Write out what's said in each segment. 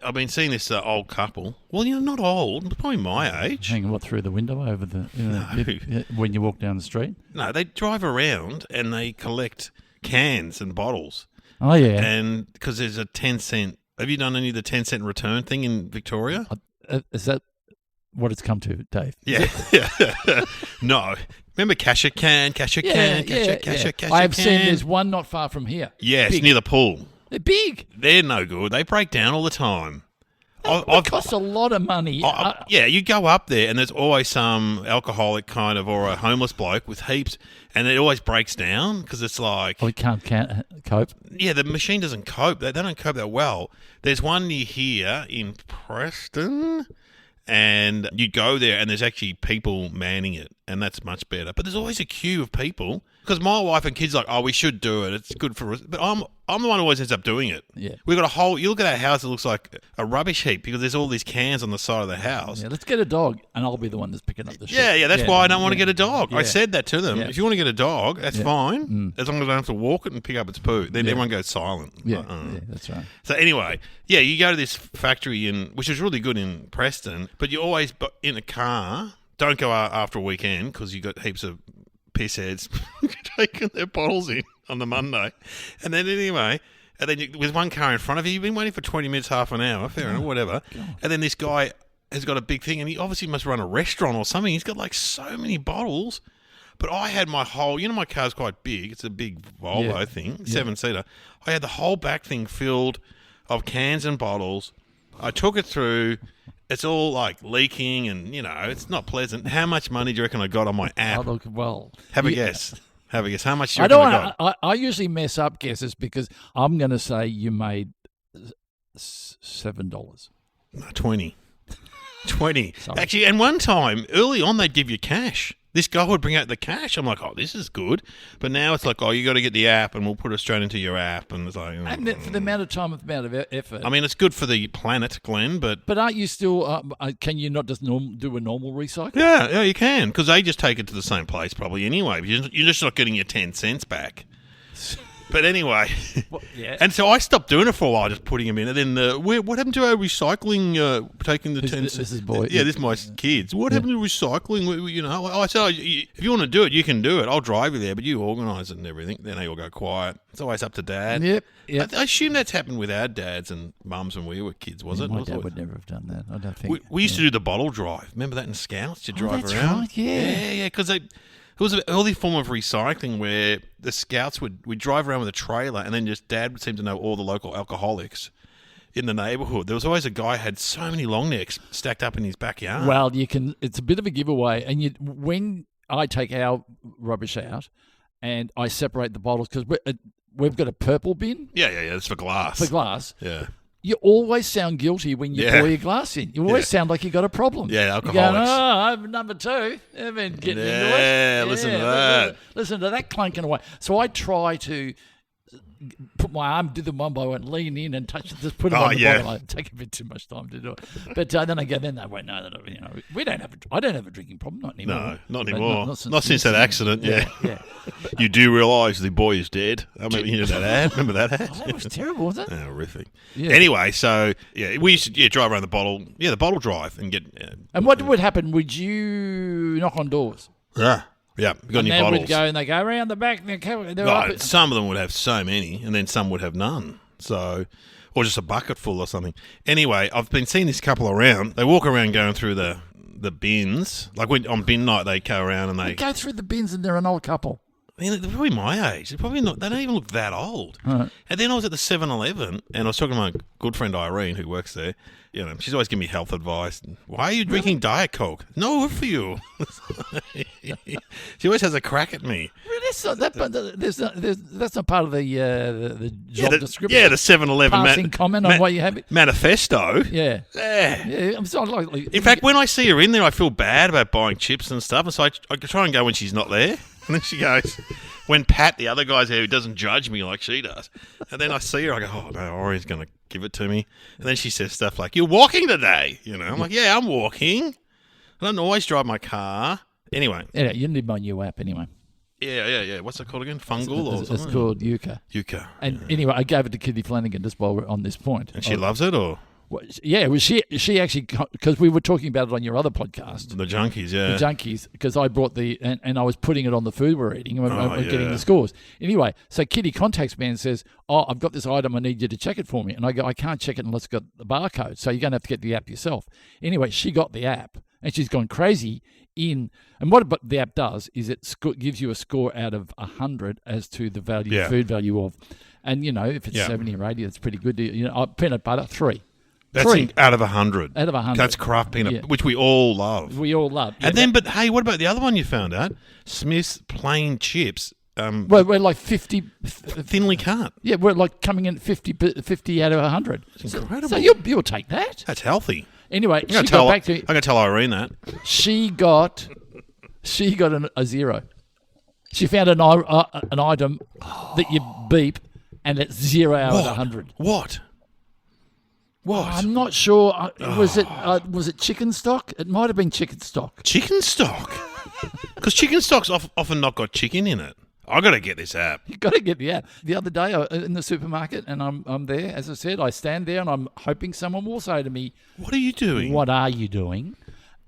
I've been seeing this old couple. Well, not old, probably my age. Hanging through the window over the when you walk down the street? No, they drive around and they collect cans and bottles. Oh, yeah. And because there's a 10-cent... Have you done any of the 10-cent return thing in Victoria? Is that what it's come to, Dave? Yeah. No. Remember cash a can, cash a can, cash a can. I've seen there's one not far from here. Yes, near the pool. They're big. They're no good. They break down all the time. It costs a lot of money. Yeah, you go up there and there's always some alcoholic kind of or a homeless bloke with heaps, and it always breaks down because it's like... Oh, we can't cope? Yeah, the machine doesn't cope. They don't cope that well. There's one near here in Preston, and you go there and there's actually people manning it, and that's much better. But there's always a queue of people because my wife and kids are like, oh, we should do it. It's good for us. But I'm the one who always ends up doing it. Yeah. We've got a whole... You look at our house, it looks like a rubbish heap because there's all these cans on the side of the house. Yeah, let's get a dog, and I'll be the one that's picking up the shit. Yeah, that's why I don't want to get a dog. Yeah. I said that to them. Yeah. If you want to get a dog, that's fine, as long as I don't have to walk it and pick up its poo. Then everyone goes silent. Yeah, that's right. So anyway, you go to this factory, which is really good in Preston, but you always, in a car, don't go after a weekend because you got heaps of pissheads taking their bottles in on the Monday. And then anyway... And then with one car in front of you, you've been waiting for 20 minutes, half an hour, fair enough, whatever. God. And then this guy has got a big thing, and he obviously must run a restaurant or something. He's got like so many bottles. But I had my whole, my car's quite big. It's a big Volvo thing, 7-seater. I had the whole back thing filled of cans and bottles. I took it through. It's all like leaking and, it's not pleasant. How much money do you reckon I got on my app? Oh, look, well, have a guess. Have a guess. How much do you reckon I got? I usually mess up guesses because I'm going to say you made $7. No, 20. 20. Sorry. Actually, and one time, early on, they'd give you cash. This guy would bring out the cash. I'm like, oh, this is good. But now it's like, oh, you got to get the app, and we'll put it straight into your app. And it's like... And for the amount of time, the amount of effort. I mean, it's good for the planet, Glenn, but... But aren't you still... can you not just do a normal recycle? Yeah, you can, because they just take it to the same place probably anyway. You're just not getting your 10 cents back. But anyway, and so I stopped doing it for a while, just putting them in. And then what happened to our recycling, taking the 10 cents? This is boy. Yeah, this is my kids. What happened to recycling? I said, if you want to do it, you can do it. I'll drive you there, but you organise it and everything. Then they all go quiet. It's always up to Dad. Yep. I assume that's happened with our dads and mums when we were kids, was it? My dad would never have done that. I don't think. We used to do the bottle drive. Remember that in Scouts? You drive that's around. Right, yeah. Yeah, because it was an early form of recycling where the Scouts would drive around with a trailer, and then just Dad would seem to know all the local alcoholics in the neighbourhood. There was always a guy who had so many long necks stacked up in his backyard. Well, it's a bit of a giveaway. And when I take our rubbish out and I separate the bottles, because we've got a purple bin. Yeah, it's for glass. For glass. Yeah. You always sound guilty when you pour your glass in. You always sound like you got a problem. Yeah, alcoholics. You're going, I'm number 2. I've been getting into it. Yeah, listen to that. Listen to that clunking away. So I try to put my arm, do the one by one, lean in and touch it, just put it on the bottom. I take a bit too much time to do it. But then I go, then they won't know that, I don't have a drinking problem, not anymore. No, not anymore. Not since that accident, yeah. You do realise the boy is dead. I remember you know that ad. Remember that ad? Oh, that was terrible, wasn't it? Horrific. Yeah. Anyway, so, we used to drive around the bottle drive and get... and what would happen? Would you knock on doors? Yeah. Yeah, we got any bottles. Would go and they go around the back. Some of them would have so many, and then some would have none. So, or just a bucket full or something. Anyway, I've been seeing this couple around. They walk around going through the bins. Like on bin night, they go around and they go through the bins, and they're an old couple. They're probably my age. They're probably not. They don't even look that old. Right. And then I was at the 7-Eleven, and I was talking to my good friend Irene, who works there. She's always giving me health advice. Why are you drinking Diet Coke? No, good for you. She always has a crack at me. That's not part of the job description. Yeah, the 7-Eleven passing comment on what you have. Manifesto. Yeah. I'm so likely. In fact, when I see her in there, I feel bad about buying chips and stuff, and so I try and go when she's not there. And then she goes, when Pat, the other guy's there who doesn't judge me like she does. And then I see her, I go, oh, no, Ori's going to give it to me. And then she says stuff like, you're walking today. I'm like, yeah, I'm walking. I don't always drive my car. Anyway. Yeah, you need my new app anyway. Yeah. What's it called again? Fungal or something? It's called Yuka. Yuka. And anyway, I gave it to Kitty Flanagan just while we're on this point. And she loves it, or? Yeah, it was she actually, because we were talking about it on your other podcast. The junkies, yeah. The junkies, because I brought and I was putting it on the food we're eating and we're getting the scores. Anyway, so Kitty contacts me and says, I've got this item, I need you to check it for me. And I go, I can't check it unless it's got the barcode, so you're going to have to get the app yourself. Anyway, she got the app and she's gone crazy and what the app does is it gives you a score out of 100 as to the value, food value of, and if it's 70 or 80, that's pretty good. Peanut butter, 3. That's 3 out of 100. Out of 100. That's craft peanut, which we all love. We all love. Yeah, and then, but hey, what about the other one you found out? Smith's plain chips. We're like 50. Thinly cut. Yeah, we're like coming in 50 out of 100. That's incredible. So you'll take that. That's healthy. Anyway, she got back to me. I'm going to tell Irene that. She got a 0. She found an item that you beep, and it's 0 out of 100. What? I'm not sure. Was it chicken stock? It might have been chicken stock. Chicken stock? Because chicken stock's often not got chicken in it. I got to get this app. You got to get the app. The other day, I was in the supermarket, and I'm there. As I said, I stand there, and I'm hoping someone will say to me, "What are you doing? What are you doing?"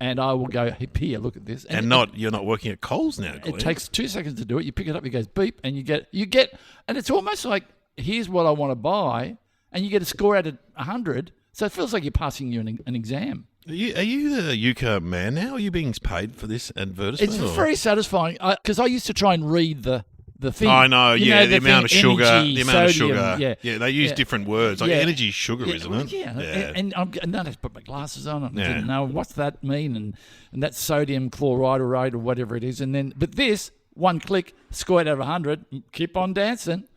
And I will go, "Here, look at this." And you're not working at Coles now, Glenn. It takes 2 seconds to do it. You pick it up, it goes beep, and you get, and it's almost like, here's what I want to buy, and you get a score out of 100. So it feels like you're passing you an exam. Are you the Yucca man now? Are you being paid for this advertisement? It's very satisfying because I used to try and read the thing. I know, the amount of sugar, energy, the amount sodium, of sugar. Yeah, they use different words. Like energy is sugar, isn't it? Yeah. And then I put my glasses on and didn't know what's that mean, and that's sodium chloride or whatever it is. But this, one click, score out of 100, keep on dancing.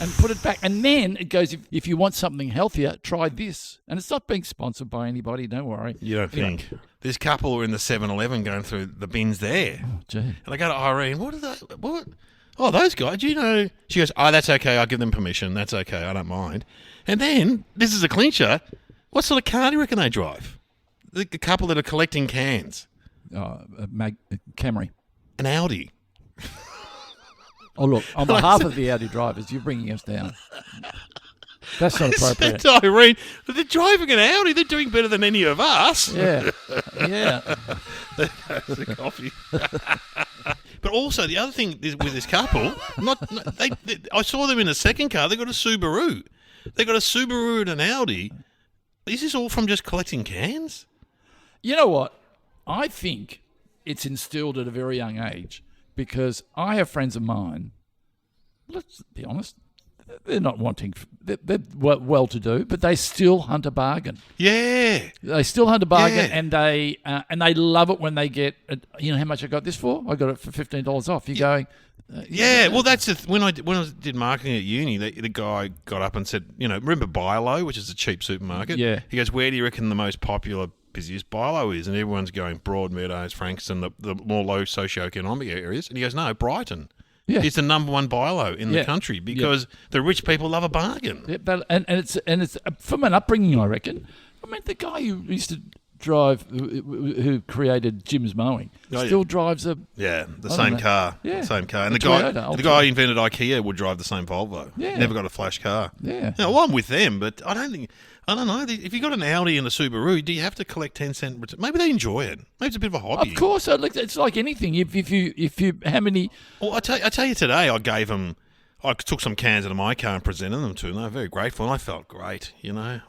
And put it back. And then it goes, if you want something healthier, try this. And it's not being sponsored by anybody, don't worry. You don't think? This couple were in the 7-Eleven going through the bins there. Oh, gee. And I go to Irene, what are they? What? Oh, those guys, do you know? She goes, that's okay. I'll give them permission. That's okay. I don't mind. And then, this is a clincher. What sort of car do you reckon they drive? The couple that are collecting cans. Camry. An Audi. Oh, look, on behalf of the Audi drivers, you're bringing us down. That's not appropriate. That's Irene. They're driving an Audi. They're doing better than any of us. Yeah. The coffee. But also, the other thing with this couple, I saw them in a second car. They got a Subaru. They got a Subaru and an Audi. Is this all from just collecting cans? You know what? I think it's instilled at a very young age. Because I have friends of mine, let's be honest, they're not wanting, they're well-to-do, but they still hunt a bargain. Yeah. They still hunt a bargain, and they love it when they get, how much I got this for? I got it for $15 off. You're going... well, that's when I did marketing at uni, the guy got up and said, remember Bilo, which is a cheap supermarket? Yeah. He goes, where do you reckon the most popular busiest Bilo is? And everyone's going Broadmeadows, Frankston, the more low socioeconomic areas. And he goes, no, Brighton. Yeah. It's the number one Bilo in the country because the rich people love a bargain. Yeah, but and it's from an upbringing, I reckon. I mean, the guy who used to drive, who created Jim's Mowing, still drives the same car. Yeah. Same car. And the Toyota, guy who invented IKEA would drive the same Volvo. Yeah. Never got a flash car. Yeah. Now, I'm with them, but I don't know. If you got an Audi and a Subaru, do you have to collect 10 cent? Maybe they enjoy it. Maybe it's a bit of a hobby. Of course, it's like anything. If you how many? Well, I tell you today, I took some cans out of my car and presented them to them. They were very grateful, and I felt great. Yeah.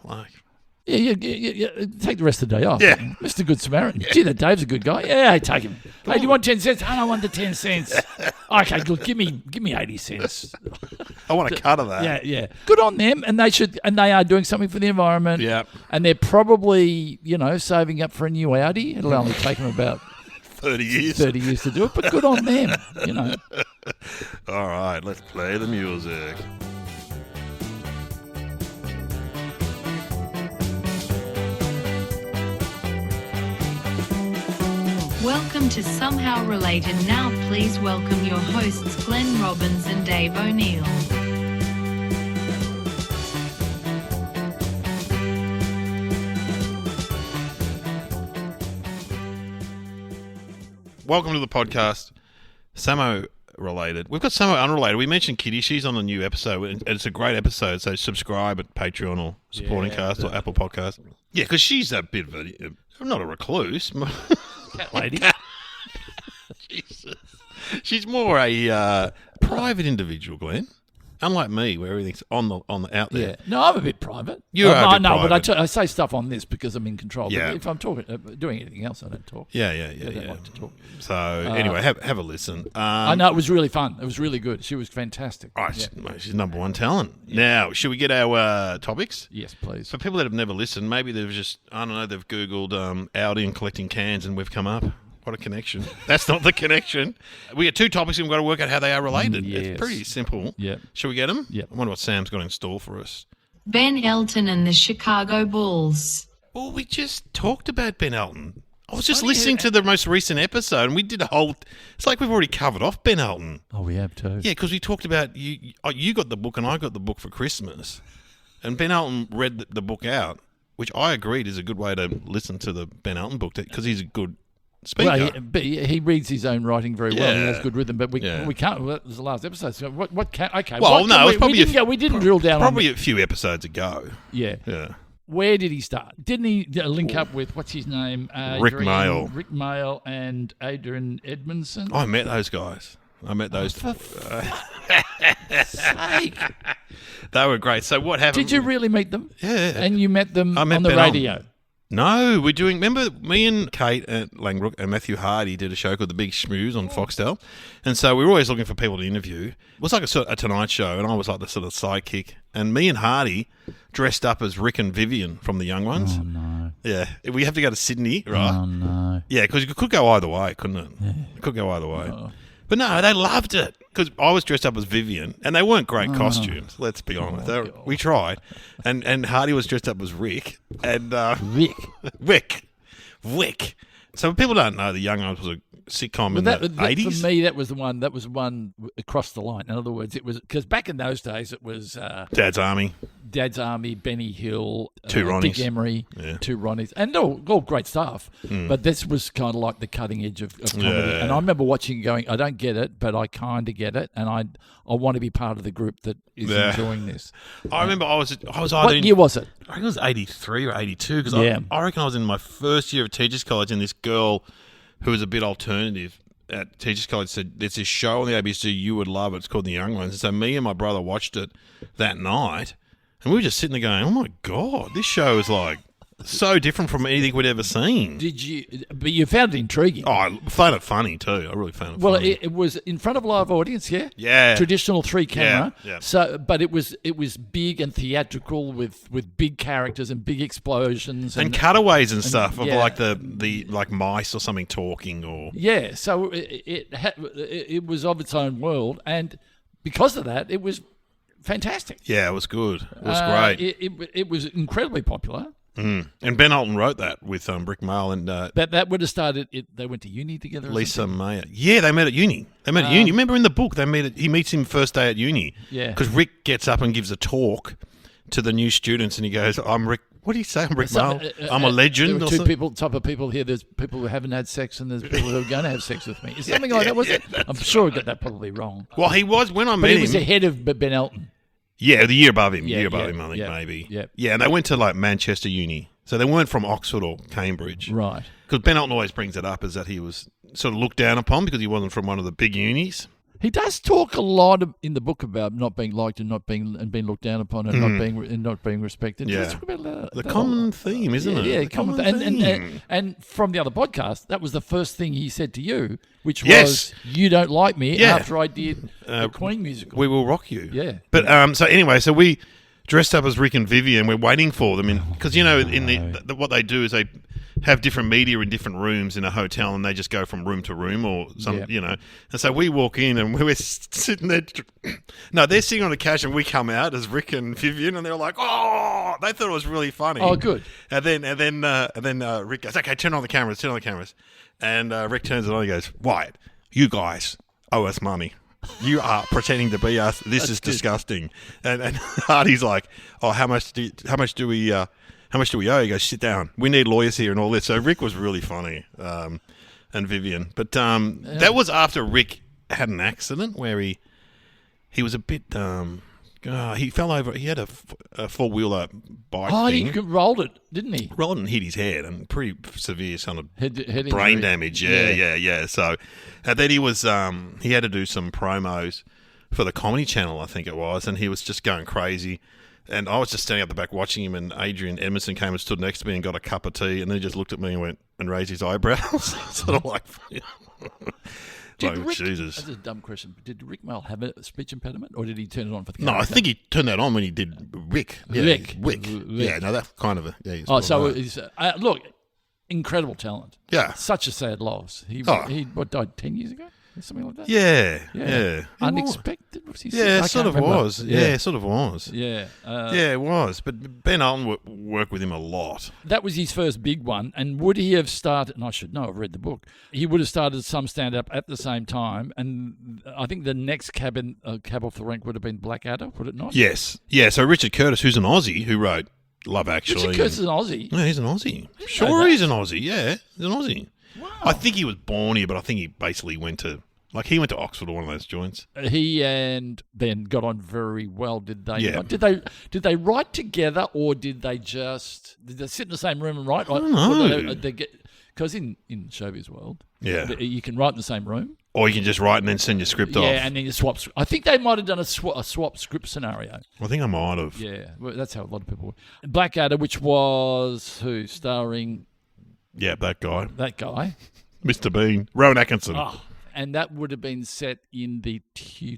Take the rest of the day off. Yeah. Mr. Good Samaritan. Gee, that Dave's a good guy. Yeah, hey, take him. Hey, do you want 10 cents? I don't want the 10 cents. Okay, look, give me 80 cents. I want a cut of that. Yeah. Good on them, and they are doing something for the environment. Yeah. And they're probably, saving up for a new Audi. It'll only take them about 30 years. 30 years to do it, but good on them, All right, let's play the music. Welcome to Somehow Related. Now please welcome your hosts Glenn Robbins and Dave O'Neill. Welcome to the podcast. Samo related. We've got somewhat unrelated. We mentioned Kitty. She's on a new episode, and it's a great episode. So subscribe at Patreon or Supporting Cast or Apple Podcast. Yeah, because she's a bit of not a recluse. Cat lady. She's more a private individual, Glenn. Unlike me, where everything's on the out there. Yeah. No, I'm a bit private. You are a bit private. But I say stuff on this because I'm in control. Yeah. But if I'm doing anything else, I don't talk. Yeah. I don't like to talk. So anyway, have a listen. I know it was really fun. It was really good. She was fantastic. Right, she's number one talent. Yeah. Now, should we get our topics? Yes, please. For people that have never listened, maybe they've just, I don't know, they've Googled Audi and collecting cans and we've come up. What a connection. That's not the connection. We get 2 topics and we've got to work out how they are related. Yes. It's pretty simple. Yeah. Shall we get them? Yeah. I wonder what Sam's got in store for us. Ben Elton and the Chicago Bulls. Well, we just talked about Ben Elton. I was just listening to the most recent episode and we did a whole... It's like we've already covered off Ben Elton. Oh, we have too. Yeah, because we talked about... You got the book and I got the book for Christmas. And Ben Elton read the book out, which I agreed is a good way to listen to the Ben Elton book because he's a good... speaker. Well, he reads his own writing very well. And he has good rhythm, but we can't. Well, it was the last episode. So what can? Okay. Well, no, it was probably we didn't drill down. Probably a few episodes ago. Yeah. Yeah. Where did he start? Didn't he link up with what's his name? Rick Mail. Rick Mail and Adrian Edmondson. I met those guys. For sake. They were great. So what happened? Did you really meet them? Yeah. And you met them on the Ben radio? Elton. No, we're doing... Remember, me and Kate at Langbrook and Matthew Hardy did a show called The Big Schmooze on Foxtel. And so we were always looking for people to interview. It was like a Tonight Show, and I was like the sort of sidekick. And me and Hardy dressed up as Rick and Vivian from The Young Ones. Oh, no. Yeah. We have to go to Sydney, right? Oh, no. Yeah, because it could go either way, couldn't it? Yeah. It could go either way. Oh. But no, they loved it because I was dressed up as Vivian, and they weren't great costumes. Let's be honest. We tried, and Hardy was dressed up as Rick, and Rick. So people don't know, The Young Ones was a sitcom in the 80s. For me, that was the one. That was one across the line. In other words, it was because back in those days, it was Dad's Army, Benny Hill, 2 Ronnies, Dick Emery, 2 Ronnies, and all great stuff. But this was kind of like the cutting edge of comedy. Yeah. And I remember watching, going, I don't get it, but I kind of get it, and I want to be part of the group that is enjoying this. I remember I was What year was it? I reckon it was 83 or 82 because I reckon I was in my first year of Teachers College, and this girl who was a bit alternative at Teachers College said, there's this show on the ABC, you would love it. It's called The Young Ones. And so me and my brother watched it that night, and we were just sitting there going, oh, my God, this show is like so different from anything we'd ever seen. But you found it intriguing. Oh, I found it funny, too. I really found it funny. Well, it was in front of a live audience, yeah? Yeah. Traditional 3 camera. Yeah. So, but it was big and theatrical with big characters and big explosions. And cutaways and stuff of like the like mice or something talking or... Yeah, so it was of its own world, and because of that, it was fantastic. Yeah, it was good. It was great. It was incredibly popular. And Ben Elton wrote that with Rick Mail and... that would have started... They went to uni together or Lisa something? Mayer. Yeah, they met at uni. Remember in the book, he meets him first day at uni. Yeah. Because Rick gets up and gives a talk to the new students and he goes, I'm Rick... What do you say? I'm Rick Mail? I'm a legend? There were type of people here. There's people who haven't had sex and there's people who are going to have sex with me. Is something like that, was it? I'm sure I got that probably wrong. Well, he was... When I met But him... he was ahead of Ben Elton. Yeah, the year above him. I think, maybe. Yeah. Yeah, and they went to like Manchester Uni. So they weren't from Oxford or Cambridge. Right. Because Ben Elton always brings it up as that he was sort of looked down upon because he wasn't from one of the big unis. He does talk a lot in the book about not being liked and being looked down upon and not being respected. Yeah. Does talk about the common theme, isn't it? Yeah, common theme. And from the other podcast, that was the first thing he said to you, which was, "You don't like me." After I did the Queen musical, "We Will Rock You." Yeah. But so anyway, so we dressed up as Rick and Vivian. We're waiting for them, because in what they do is they have different media in different rooms in a hotel, and they just go from room to room or some, And so we walk in, and we're sitting there. No, they're sitting on the couch, and we come out as Rick and Vivian, and they're like, "Oh!" They thought it was really funny. Oh, good. And then Rick goes, "Okay, turn on the cameras." And Rick turns it on. And he goes, "Wyatt, you guys owe us money. You are pretending to be us. This is disgusting." And Hardy's like, "Oh, how much do we owe?" He goes, "Sit down. We need lawyers here and all this." So Rick was really funny, and Vivian. But that was after Rick had an accident where he was a bit. He fell over. He had a four-wheeler bike thing. He rolled it, didn't he? Rolled and hit his head, and pretty severe kind of Head brain damage. Yeah. So, and then he was he had to do some promos for the Comedy Channel, I think it was, and he was just going crazy. And I was just standing up the back watching him, and Adrian Edmondson came and stood next to me and got a cup of tea, and then he just looked at me and went and raised his eyebrows, sort of like. Jesus. That's a dumb question. Did Rick Mayall have a speech impediment, or did he turn it on for the No, character? I think he turned that on when he did Rick. Yeah, Rick. Yeah, no, that's kind of a... Yeah, look, incredible talent. Yeah. Such a sad loss. He died 10 years ago? Something like that? Yeah. Unexpected? Was he Yeah, sick? sort of was. Yeah, sort of was. Yeah. Yeah, it was. But Ben Elton worked with him a lot. That was his first big one. And would he have started, and I should know, I've read the book, he would have started some stand-up at the same time. And I think the next cab off the rank would have been Blackadder, would it not? Yes. Yeah, so Richard Curtis, who's an Aussie, who wrote Love Actually. Richard Curtis is an Aussie? Yeah, he's an Aussie. Sure he's an Aussie, yeah. He's an Aussie. Wow. I think he was born here, but I think he basically went to Oxford or one of those joints. He and Ben got on very well, did they? Yeah. Did they write together, or did they sit in the same room and write? I don't know. Because in showbiz world, yeah, you can write in the same room, or you can just write and then send your script off. Yeah, and then you swap. I think they might have done a swap script scenario. I think I might have. Yeah, well, that's how a lot of people. Blackadder, which was who starring? Yeah, that guy, Mr. Bean, Rowan Atkinson. Oh. And that would have been set in the...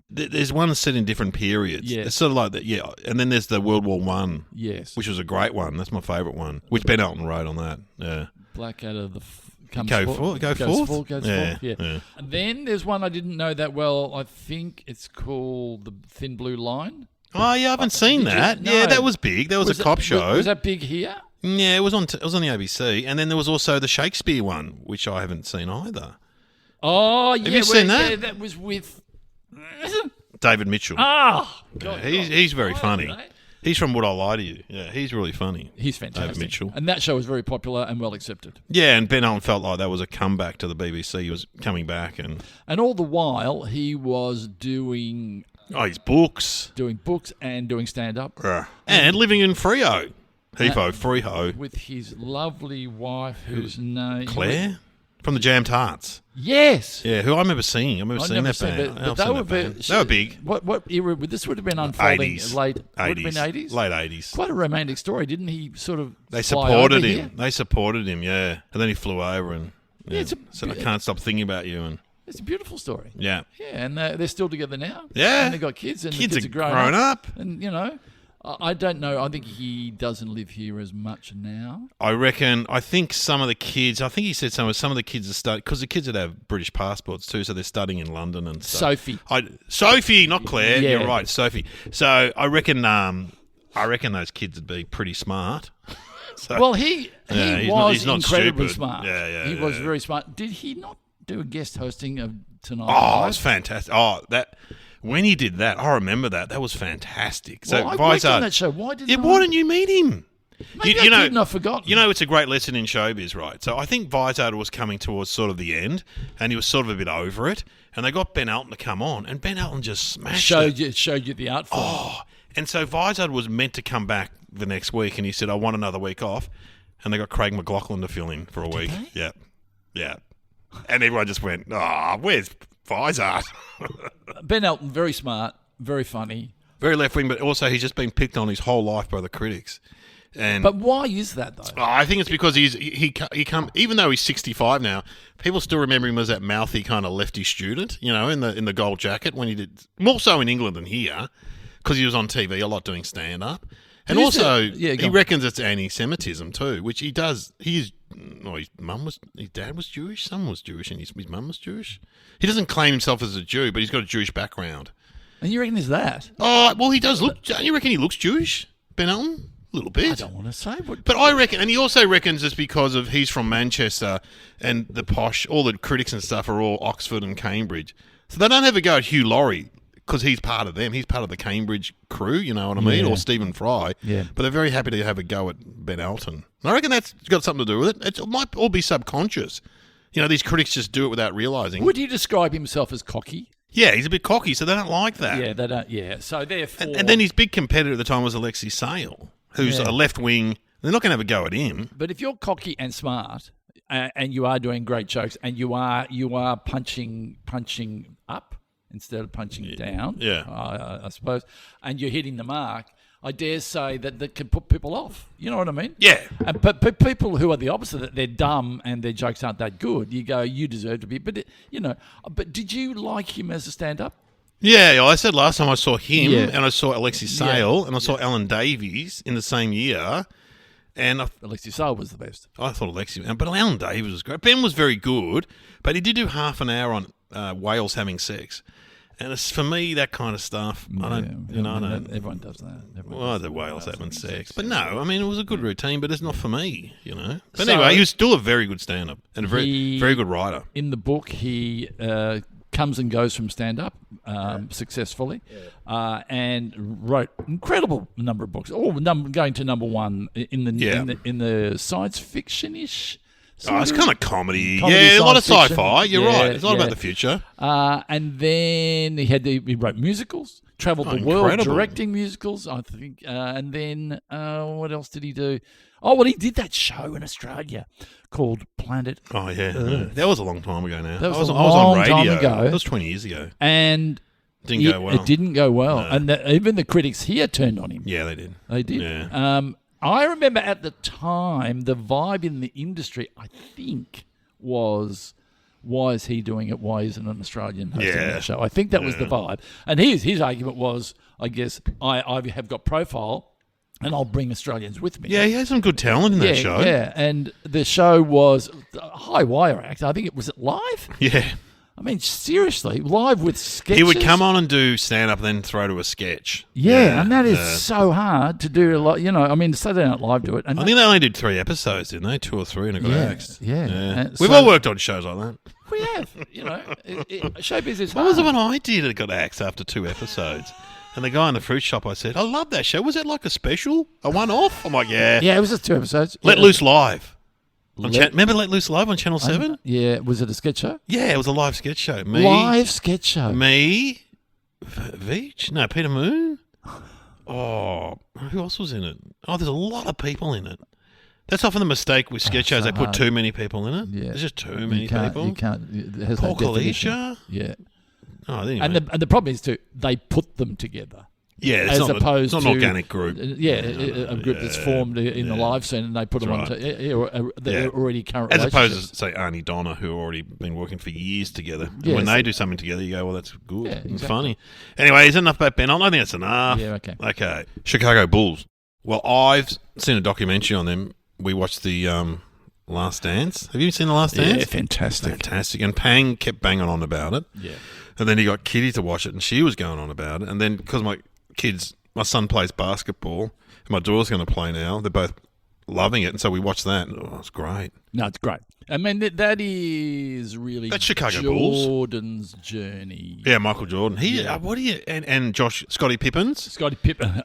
There's one set in different periods. Yeah. It's sort of like that, yeah. And then there's the World War One. Yes. Which was a great one. That's my favourite one. Which Ben Elton wrote on that. Yeah. Blackadder, Goes forth. Yeah. And then there's one I didn't know that well. I think it's called The Thin Blue Line. Oh, yeah, I haven't seen that. No. Yeah, that was big. That was a cop show. Was that big here? Yeah, it was on the ABC. And then there was also the Shakespeare one, which I haven't seen either. Oh, yeah. Have you seen that? Yeah, that was with... David Mitchell. Ah! He's very funny. He's from Would I Lie to You? Yeah, he's really funny. He's fantastic. David Mitchell. And that show was very popular and well accepted. Yeah, and Ben Elton felt like that was a comeback to the BBC. He was coming back. And all the while, he was doing... his books. Doing books and doing stand-up. And living in Freo. Freeho. With his lovely wife, whose name... Claire? From the Jam Tarts. Yes. Yeah, who I remember seeing. I remember seeing that band. But they were big. What era? This would have been unfolding 80s. late 80s. Would have been 80s? Late 80s. Quite a romantic story, didn't he? Sort of. They supported him. Here? They supported him, yeah. And then he flew over and said, I can't stop thinking about you. And it's a beautiful story. Yeah. Yeah, and they're still together now. Yeah. And they've got kids. And kids the kids are are grown up. And, I don't know. I think he doesn't live here as much now. I think some of the kids, I think he said some of the kids are studying, because the kids would have British passports too, so they're studying in London and stuff. Sophie, not Claire. Yeah. You're right, Sophie. So I reckon those kids would be pretty smart. Well, he was he's not incredibly stupid. smart. Yeah, he was very smart. Did he not do a guest hosting of Tonight? Oh, it was fantastic. When he did that, I remember that. That was fantastic. So I worked on that show. Why didn't you meet him? Maybe I didn't. I've forgotten. It's a great lesson in showbiz, right? So I think Vizard was coming towards sort of the end, and he was sort of a bit over it. And they got Ben Elton to come on, and Ben Elton just smashed it. Showed you the art form. Oh, and so Vizard was meant to come back the next week, and he said, I want another week off. And they got Craig McLachlan to fill in for a week. They? Yeah. And everyone just went, where's Vizard? Ben Elton, very smart, very funny. Very left-wing, but also he's just been picked on his whole life by the critics. But why is that, though? I think it's because even though he's 65 now, people still remember him as that mouthy kind of lefty student, in the gold jacket when he did, more so in England than here, because he was on TV a lot doing stand-up. And he reckons it's anti-Semitism too, which he does. His dad was Jewish, son was Jewish, and his mum was Jewish. He doesn't claim himself as a Jew, but he's got a Jewish background. And you reckon there's that? Oh, well, he does look. Don't you reckon he looks Jewish, Ben Elton? A little bit. I don't want to say. But I reckon, and he also reckons it's because of he's from Manchester and the posh, all the critics and stuff are all Oxford and Cambridge. So they don't have a go at Hugh Laurie because he's part of them. He's part of the Cambridge crew, you know what I mean? Yeah. Or Stephen Fry. Yeah. But they're very happy to have a go at Ben Elton. And I reckon that's got something to do with it. It might all be subconscious. These critics just do it without realising. Would he describe himself as cocky? Yeah, he's a bit cocky, so they don't like that. Yeah, they don't. Yeah, so therefore, And then his big competitor at the time was Alexei Sale, who's a left wing. They're not going to have a go at him. But if you're cocky and smart, and you are doing great jokes, and you are punching up instead of punching down, I suppose, and you're hitting the mark, I dare say that can put people off. You know what I mean? Yeah. But people who are the opposite, that they're dumb and their jokes aren't that good, you go, you deserve to be. But but did you like him as a stand-up? Yeah, I said last time I saw him and I saw Alexei Sale and I saw Alan Davies in the same year. And Alexei Sale was the best. I thought Alexei, but Alan Davies was great. Ben was very good, but he did do half an hour on whales having sex. And it's, for me, that kind of stuff, I don't. Everyone does that. The whales having sex. But no, I mean, it was a good routine, but it's not for me, But anyway, he was still a very good stand-up and a very good writer. In the book, he comes and goes from stand-up successfully and wrote incredible number of books, all going to number one in the science fiction-ish. It's kind of comedy. Yeah, a lot of sci-fi. You're right. It's all about the future. And then he wrote musicals, traveled the world directing musicals, I think. And then what else did he do? Oh, well, he did that show in Australia called Planet Earth. That was a long time ago now. That was I was on radio. Time ago. That was 20 years ago. And didn't go well. It didn't go well. No. And even the critics here turned on him. Yeah, they did. They did. Yeah. I remember at the time, the vibe in the industry, I think, was, why is he doing it? Why isn't an Australian hosting that show? I think that was the vibe. And his argument was, I guess, I have got profile and I'll bring Australians with me. Yeah, he had some good talent in that show. Yeah, and the show was a high wire act. I think it was live. Yeah. I mean, seriously, live with sketches. He would come on and do stand-up and then throw to a sketch. Yeah, and that is so hard to do. I mean, Saturday Night Live do it. And I think they only did 3 episodes, didn't they? 2 or 3, and it got axed. Yeah. We've all worked on shows like that. We have. Showbiz is hard. What was the one I did that got axed after 2 episodes? And the guy in the fruit shop, I said, I love that show. Was it like a special? A one-off? I'm like, yeah. Yeah, it was just 2 episodes. Let Loose Live. Remember Let Loose Live on Channel 7? Yeah. Was it a sketch show? Yeah, it was a live sketch show. Live sketch show. Me, Veach? No, Peter Moon? Oh, who else was in it? Oh, there's a lot of people in it. That's often the mistake with sketch shows. They put too many people in it. Yeah. There's just too many people. You can't. It has Paul no definition. Kalisha? Yeah. Oh, anyway. And the problem is, too, they put them together. Yeah, it's not an organic group. A group that's formed in the live scene, and they put them on they're already current as opposed relationships. to, say, Arnie Donna, who have already been working for years together. And when they do something together, you go, well, that's good and funny. Anyway, is that enough about Ben? I don't think that's enough. Yeah, okay. Okay. Chicago Bulls. Well, I've seen a documentary on them. We watched the Last Dance. Have you seen The Last Dance? Yeah, fantastic. And Pang kept banging on about it. Yeah. And then he got Kitty to watch it, and she was going on about it. And then, because my son plays basketball, and my daughter's going to play now, they're both loving it. And so we watched that. Oh, it's great. No, it's great. I mean, that is really that's Chicago Bulls. Jordan's journey. Yeah, Michael Jordan. And Scottie Pippins. Scottie Pippen.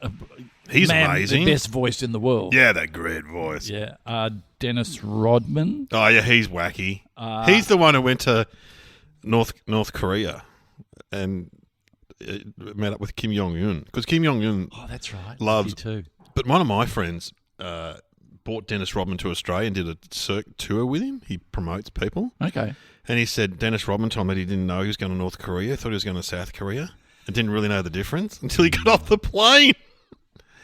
He's amazing. The best voice in the world. Yeah, that great voice. Yeah. Dennis Rodman. Oh, yeah, he's wacky. He's the one who went to North Korea and met up with Kim Jong-un. Because Kim Jong-un that's right. loves... too. But one of my friends brought Dennis Rodman to Australia and did a tour with him. He promotes people. Okay. And he said Dennis Rodman told me that he didn't know he was going to North Korea, thought he was going to South Korea, and didn't really know the difference until he got off the plane.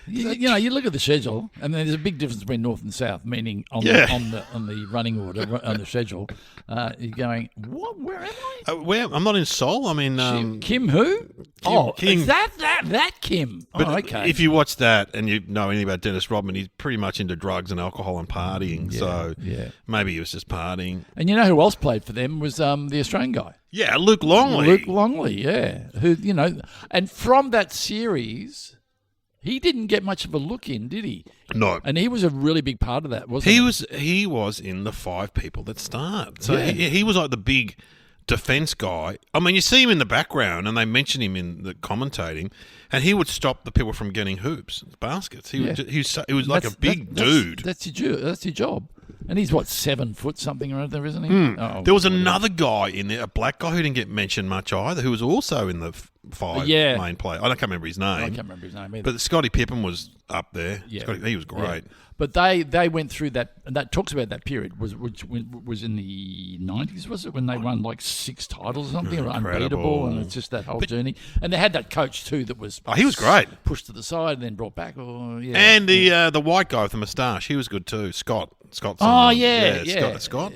You look at the schedule, and there's a big difference between North and South, meaning on the running order, on the schedule. You're going, what? Where am I? I'm not in Seoul. I mean... Kim who? Kim. Is that Kim? But okay. If you watch that and you know anything about Dennis Rodman, he's pretty much into drugs and alcohol and partying. Maybe he was just partying. And you know who else played for them was the Australian guy. Yeah, Luke Longley. Luke Longley, yeah. Who, and from that series... He didn't get much of a look in, did he? No. And he was a really big part of that, wasn't he? He was in the 5 people that started. So he was like the big defence guy. I mean, you see him in the background and they mention him in the commentating, and he would stop the people from getting hoops, baskets. He was like a big dude. That's your job. And he's, 7 foot something or other, isn't he? Oh, There was another guy in there, a black guy who didn't get mentioned much either, who was also in the five main play. I can't remember his name. I can't remember his name either. But Scottie Pippen was up there. Yeah. He was great. Yeah. But they went through that, and that talks about that period, which was in the 90s, was it, when they won like 6 titles or something, or unbeatable, and it's just that whole journey. And they had that coach too that was he was great, pushed to the side and then brought back. And the white guy with the moustache, he was good too, Scott. Scott. Scott.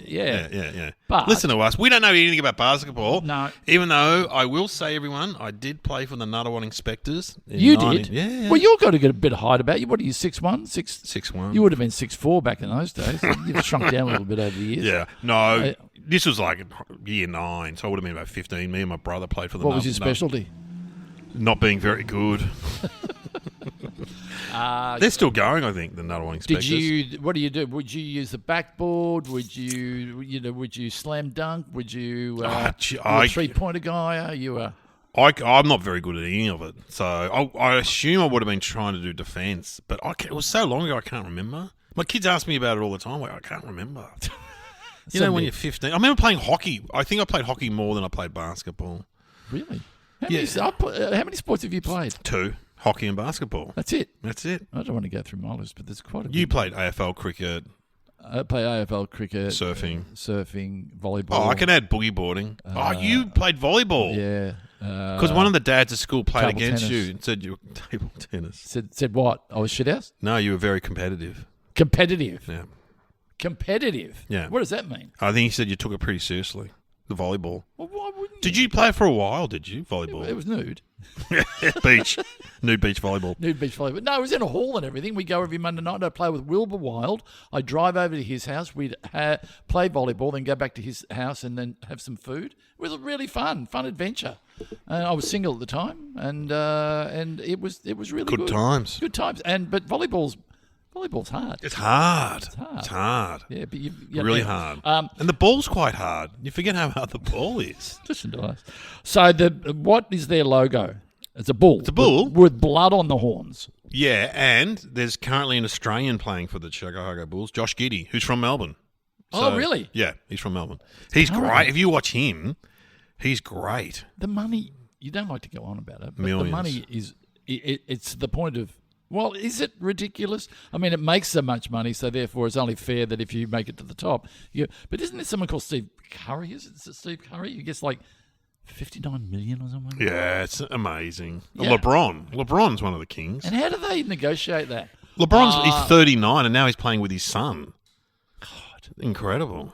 Yeah. But listen to us. We don't know anything about basketball. No. Even though I will say, everyone, I did play for the Nuttawat Inspectors. You did? Yeah. Well, you've got to get a bit of height about you. What are you, 6'1"? 6'1". You would have been 6'4" back in those days. You've shrunk down a little bit over the years. Yeah. No, this was like year 9, so I would have been about 15. Me and my brother played for the What was your specialty? Not being very good. They're still going, I think, the Nuttawat Inspectors. What do you do? Would you use the backboard? Would you slam dunk? Would you a 3-pointer guy? Are you a... I'm not very good at any of it, so I assume I would have been trying to do defence, but it was so long ago I can't remember. My kids ask me about it all the time. I can't remember. When you're 15. I remember playing hockey. I think I played hockey more than I played basketball. Really? How many sports have you played? 2. Hockey and basketball. That's it? That's it. I don't want to go through my list, but there's quite a You played AFL cricket. I play AFL cricket. Surfing, volleyball. Oh, I can add boogie boarding. You played volleyball. Yeah. Because one of the dads at school played against tennis. you and said you were table tennis. Said what? I was shithouse? No, you were very competitive. Competitive? Yeah. Competitive? Yeah. What does that mean? I think he said you took it pretty seriously, the volleyball. Well, why wouldn't Did you play for a while, did you, volleyball? It was nude. Beach. Nude beach volleyball. Nude beach volleyball. No, it was in a hall and everything. We go every Monday night. I play with Wilbur Wild. I drive over to his house. We'd play volleyball, then go back to his house and then have some food. It was a really fun adventure. I was single at the time, and it was really good. Good times. Good times. But volleyball's hard. It's hard. It's hard. Yeah, but really hard. And the ball's quite hard. You forget how hard the ball is. Listen to us. So what is their logo? It's a bull. It's a bull with blood on the horns. Yeah, and there's currently an Australian playing for the Chicago Bulls, Josh Giddey, who's from Melbourne. Oh, really? Yeah, he's from Melbourne. He's great. If you watch him, he's great. The money, you don't like to go on about it, but Millions. the money is, it's the point of, well, is it ridiculous? I mean, it makes so much money, so therefore it's only fair that if you make it to the top. But isn't there someone called Steve Curry? Is it Steve Curry? He gets like 59 million or something? Yeah, it's amazing. Yeah. LeBron's one of the kings. And how do they negotiate that? He's 39 and now he's playing with his son. God, incredible.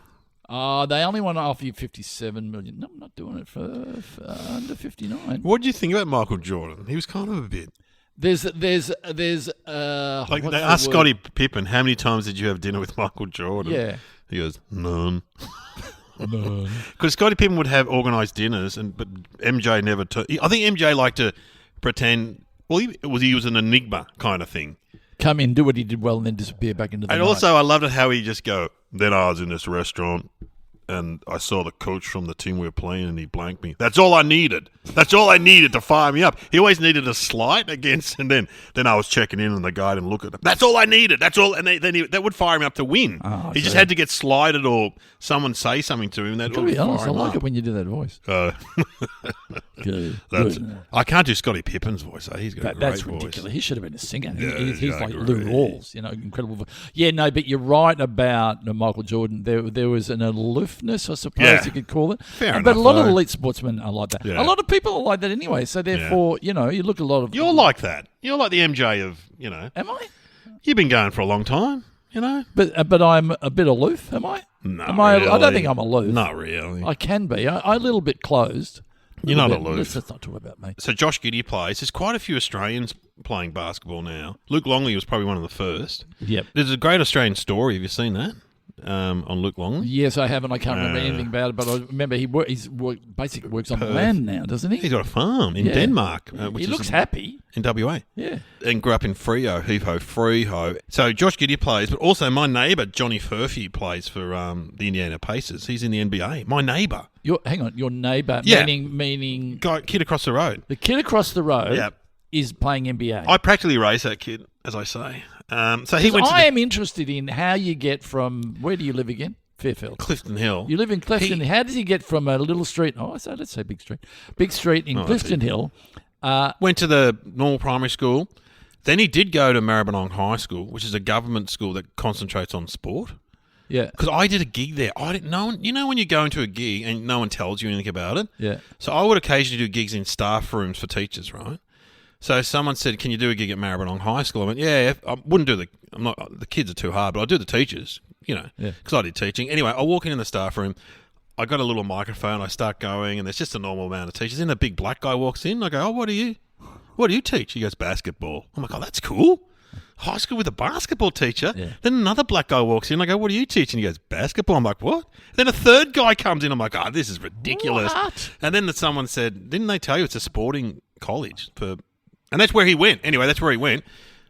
They only want to offer you 57 million. No, I'm not doing it for under 59. What do you think about Michael Jordan? He was kind of a bit. There's like they asked Scottie Pippen, how many times did you have dinner with Michael Jordan? Yeah. He goes, none. None. Because Scottie Pippen would have organised dinners, but MJ never. I think MJ liked to pretend. Well, he was an enigma kind of thing. Come in, do what he did well, and then disappear back into the night. Also, I loved it how he just go. Then I was in this restaurant, and I saw the coach from the team we were playing, and he blanked me. That's all I needed. That's all I needed to fire me up. He always needed a slight against, and then I was checking in, and the guy didn't look at him. That's all I needed. That's all, and that would fire him up to win. He just had to get slighted or someone say something to him. To be honest, I like it when you do that voice. Good. I can't do Scottie Pippen's voice. He's got a great That's voice. ridiculous. He should have been a singer. Yeah, he's like Lou Rawls, incredible voice. Yeah, no, but you're right about Michael Jordan. There was an aloofness, I suppose you could call it. Fair enough. But a lot of elite sportsmen are like that. Yeah. A lot of people are like that anyway. So therefore, you look at a lot of. You're like that. You're like the MJ of, Am I? You've been going for a long time, But I'm a bit aloof, am I? No, really. I don't think I'm aloof. Not really. I can be. I'm a little bit closed. You're not aloof. Let's not talk about me. So Josh Giddey plays. There's quite a few Australians playing basketball now. Luke Longley was probably one of the first. Yep. There's a great Australian story. Have you seen that? On Luke Longley? Yes, I haven't. I can't remember anything about it, but I remember he basically works on the land now, doesn't he? He's got a farm in Denmark. Which he looks happy. In WA. Yeah. And grew up in Freo, Heave-ho, Free-ho. So Josh Giddey plays, but also my neighbour, Johnny Furphy, plays for the Indiana Pacers. He's in the NBA. My neighbour. Hang on, your neighbour, Yeah. meaning... Kid across the road. The kid across the road Yep. is playing NBA. I practically raised that kid, as I say. So he went to I am interested in how you get from, where do you live again? Fairfield. Clifton Hill. You live in Clifton. How does he get from a little street? Let's say big street in Clifton Hill. Went to the normal primary school. Then he did go to Maribyrnong High School, which is a government school that concentrates on sport. Yeah. Because I did a gig there. I didn't know. You know when you go into a gig and no one tells you anything about it? Yeah. So I would occasionally do gigs in staff rooms for teachers, right? So someone said, "Can you do a gig at Maribyrnong High School?" I went, "Yeah." I wouldn't do the kids are too hard, but I do the teachers, because I did teaching. Anyway, I walk in the staff room. I got a little microphone. I start going, and there's just a normal amount of teachers. Then a big black guy walks in. I go, "Oh, what do you teach?" He goes, "Basketball." I'm like, "Oh, that's cool. High school with a basketball teacher." Yeah. Then another black guy walks in. I go, "What do you teach?" And he goes, "Basketball." I'm like, "What?" Then a third guy comes in. I'm like, "Oh, this is ridiculous." What? And then someone said, "Didn't they tell you it's a sporting college for?" And that's where he went. Anyway, that's where he went.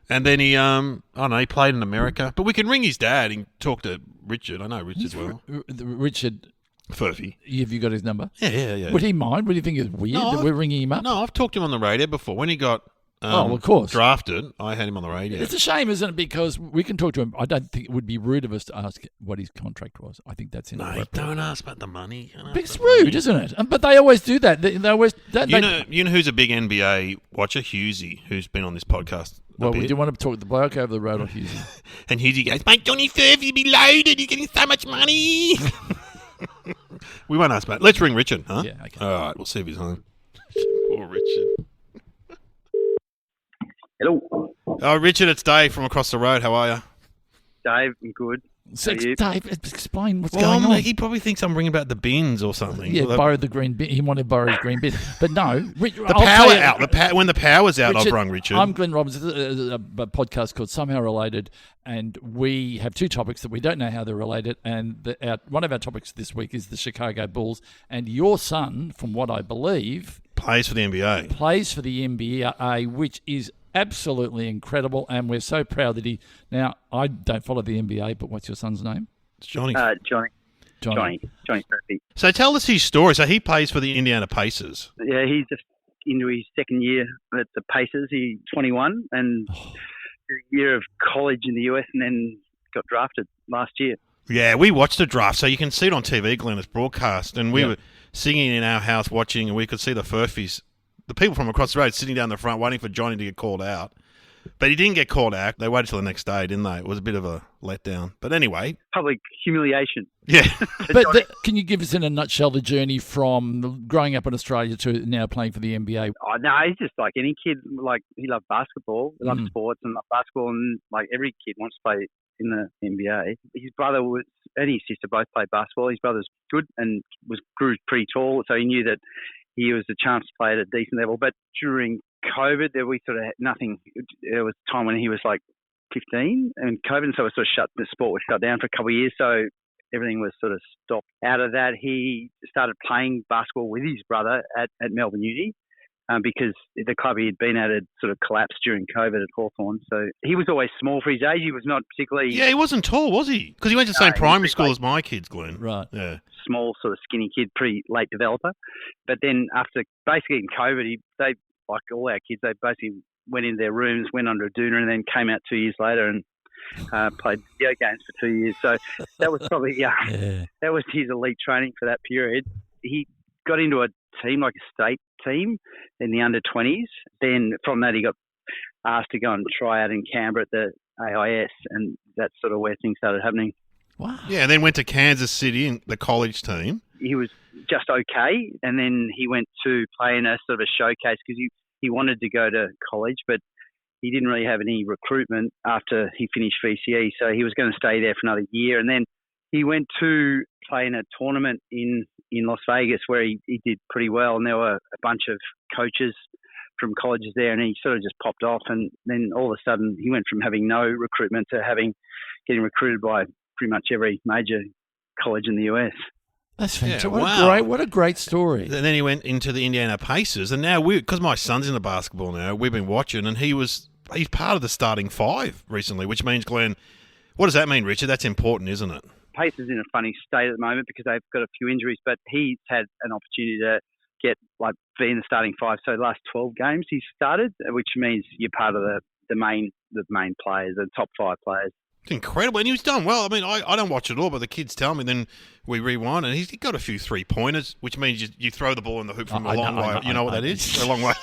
And then he, I don't know, he played in America. But we can ring his dad and talk to Richard. I know Richard well. Richard Furphy. Have you got his number? Yeah. Would he mind? Would you think it's weird that we're ringing him up? No, I've talked to him on the radio before. When he got of course. drafted, I had him on the radio. It's a shame, isn't it? Because we can talk to him. I don't think it would be rude of us to ask what his contract was. I think that's in the report. Don't ask about the money. It's rude, isn't it? But they always do that. They always. You know who's a big NBA watcher? Hughesy, who's been on this podcast. Well, we do want to talk to the bloke over the road on Hughesy. And Hughesy goes, "Mate, Johnny Furphy be loaded. He's getting so much money." We won't ask about it. Let's ring Richard, huh? Yeah, okay. All right, we'll see if he's home. Poor Richard. Hello. Oh, Richard, it's Dave from across the road. How are you? Dave, I'm good. Dave, explain what's going on. He probably thinks I'm ringing about the bins or something. Yeah, borrow the green bin. He wanted to borrow his green bin. But no. The power out. When the power's out, I've rung Richard. I'm Glenn Robbins. This is a podcast called Somehow Related, and we have two topics that we don't know how they're related. And one of our topics this week is the Chicago Bulls. And your son, from what I believe... plays for the NBA. Plays for the NBA, which is absolutely incredible, and we're so proud that he... Now, I don't follow the NBA, but what's your son's name? It's Johnny. Johnny Furphy. So tell us his story. So he plays for the Indiana Pacers. Yeah, he's just into his second year at the Pacers. He's 21 and did a year of college in the US and then got drafted last year. Yeah, we watched the draft, so you can see it on TV, Glenn. It's broadcast, and we were singing in our house watching, and we could see the Furphys, the people from across the road, sitting down the front waiting for Johnny to get called out. But he didn't get called out. They waited till the next day, didn't they? It was a bit of a letdown. But anyway. Public humiliation. Yeah. But can you give us in a nutshell the journey from growing up in Australia to now playing for the NBA? Oh, no, he's just like any kid. Like, he loved basketball. He loved sports and loved basketball. And like every kid wants to play in the NBA. His brother and his sister both played basketball. His brother's good and grew pretty tall. So he knew that he was a chance to play at a decent level. But during COVID, we sort of had nothing. There was a time when he was like 15 and COVID, and so the sport was shut down for a couple of years. So everything was sort of stopped. Out of that, he started playing basketball with his brother at Melbourne Uni because the club he had been at had sort of collapsed during COVID at Hawthorn. So he was always small for his age. He was not particularly... Yeah, he wasn't tall, was he? Because he went to the same primary school as my kids, Glenn. Right. Yeah. Small, sort of skinny kid, pretty late developer. But then after basically in COVID, they, like all our kids, they basically went into their rooms, went under a doona, and then came out 2 years later and played video games for 2 years. So that was probably, that was his elite training for that period. He got into a team, like a state team in the under-20s. Then from that, he got asked to go and try out in Canberra at the AIS, and that's sort of where things started happening. Wow. Yeah, and then went to Kansas City in the college team. He was just okay, and then he went to play in a sort of a showcase because he wanted to go to college, but he didn't really have any recruitment after he finished VCE, so he was going to stay there for another year. And then he went to play in a tournament in Las Vegas where he did pretty well, and there were a bunch of coaches from colleges there, and he sort of just popped off. And then all of a sudden he went from having no recruitment to getting recruited by pretty much every major college in the US. That's fantastic. Yeah, What a great story. And then he went into the Indiana Pacers, and now because my son's into basketball now, we've been watching, and he's part of the starting five recently, which means, Glenn, what does that mean, Richard? That's important, isn't it? Pacers in a funny state at the moment because they've got a few injuries, but he's had an opportunity to be in the starting five. So the last 12 games he's started, which means you're part of the main the main players, the top 5 players. It's incredible, and he was done well. I mean, I don't watch it all, but the kids tell me. Then we rewind, and he's got a few 3-pointers, which means you throw the ball in the hoop from a long way. You know what that is? A long way.